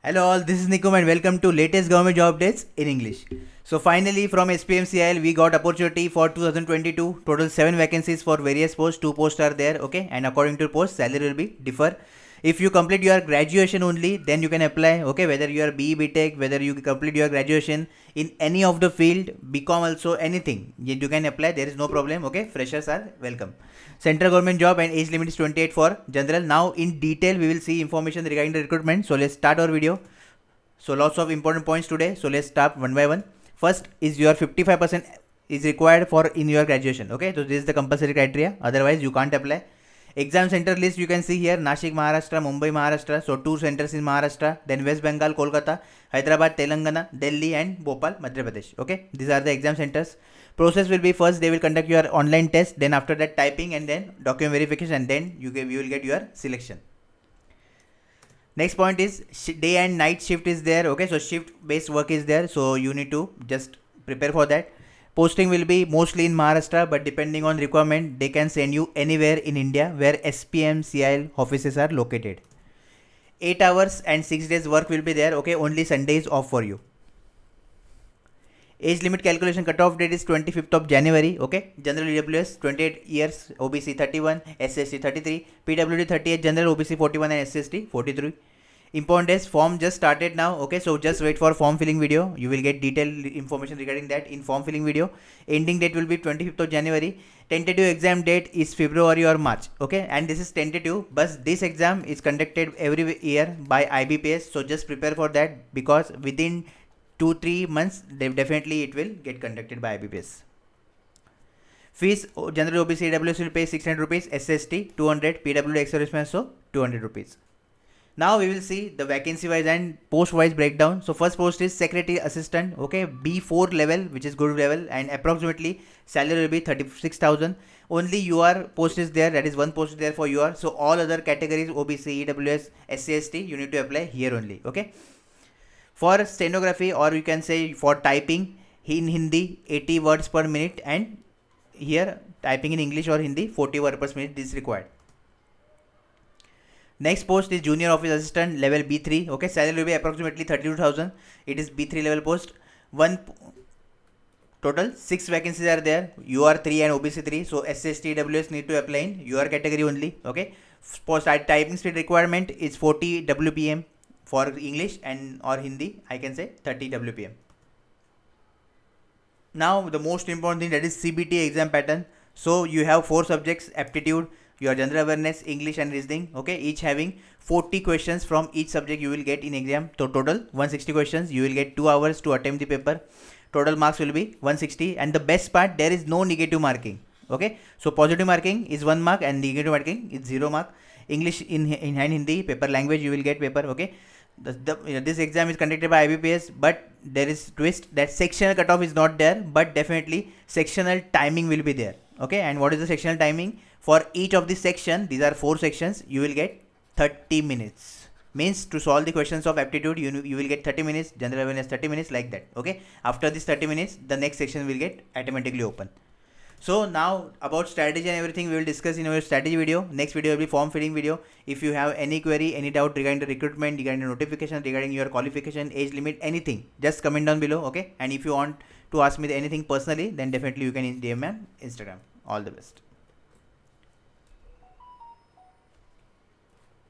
Hello all, this is Nikum and welcome to latest government job updates in English. So finally from SPMCIL we got opportunity for 2022, total 7 vacancies for various posts, 2 posts are there, okay, and according to post salary will be differ. If you complete your graduation only, then you can apply, okay, whether you are BE BTech, whether you complete your graduation in any of the field, BCom also, anything, you can apply, there is no problem, okay, freshers are welcome. Central government job and age limit is 28 for general. Now in detail we will see information regarding the recruitment. So let's start our video. So lots of important points today. So let's start one by one. First is your 55% is required for in your graduation. Okay, so this is the compulsory criteria. Otherwise you can't apply. Exam center list you can see here: Nashik, Maharashtra; Mumbai, Maharashtra. So 2 centers in Maharashtra. Then West Bengal, Kolkata; Hyderabad, Telangana; Delhi, and Bhopal, Madhya Pradesh. Okay, these are the exam centers. Process will be: first they will conduct your online test, then after that typing, and then document verification, and then you will get your selection. Next point is day and night shift is there. Okay, so shift based work is there, so you need to just prepare for that. Posting will be mostly in Maharashtra, but depending on requirement they can send you anywhere in India where SPMCIL offices are located. 8 hours and 6 days work will be there. Okay, only Sunday is off for you. Age limit calculation cutoff date is 25th of January. Okay, general EWS 28 years, OBC 31, SCST 33, PWD 38, general OBC 41 and SCST 43. Important is form just started now. Okay, so just wait for form filling video. You will get detailed information regarding that in form filling video. Ending date will be 25th of January. Tentative exam date is February or March. Okay, and this is tentative, but this exam is conducted every year by IBPS. So just prepare for that, because within 2-3 months definitely it will get conducted by IBPS. Fees: general OBC EWS will pay 600 rupees, SST 200, PWD ex-serviceman so 200 rupees. Now we will see the vacancy wise and post wise breakdown. So first post is secretary assistant. Okay, B4 level, which is good level, and approximately salary will be 36,000. Only your post is there, that is one post there for your. So all other categories OBC, EWS, SCST you need to apply here only. Okay. For stenography, or you can say for typing in Hindi, 80 words per minute, and here typing in English or Hindi 40 words per minute is required. Next post is junior office assistant level B3. Okay, salary will be approximately 32,000. It is B3 level post. Total 6 vacancies are there. UR 3 and OBC 3. So SST EWS need to apply in UR category only. Okay, post typing speed requirement is 40 WPM for English, and or Hindi I can say 30 WPM. Now the most important thing, that is CBT exam pattern. So you have 4 subjects: aptitude, your general awareness, English and reasoning. Okay, each having 40 questions from each subject you will get in exam. So total 160 questions. You will get 2 hours to attempt the paper. Total marks will be 160, and the best part, there is no negative marking. Okay, so positive marking is 1 mark and negative marking is 0 mark. English in Hindi paper language you will get paper. Okay, this exam is conducted by IBPS, but there is twist that sectional cutoff is not there, but definitely sectional timing will be there. Okay, and what is the sectional timing for each of the section? These are 4 sections. You will get 30 minutes. Means to solve the questions of aptitude, you will get 30 minutes, general awareness 30 minutes, like that. Okay, after this 30 minutes the next section will get automatically open. So now about strategy and everything we will discuss in our strategy video. Next video will be form filling video. If you have any query, any doubt regarding the recruitment, regarding the notification, regarding your qualification, age limit, anything, just comment down below. Okay, and if you want to ask me anything personally, then definitely you can DM me on Instagram. All the best.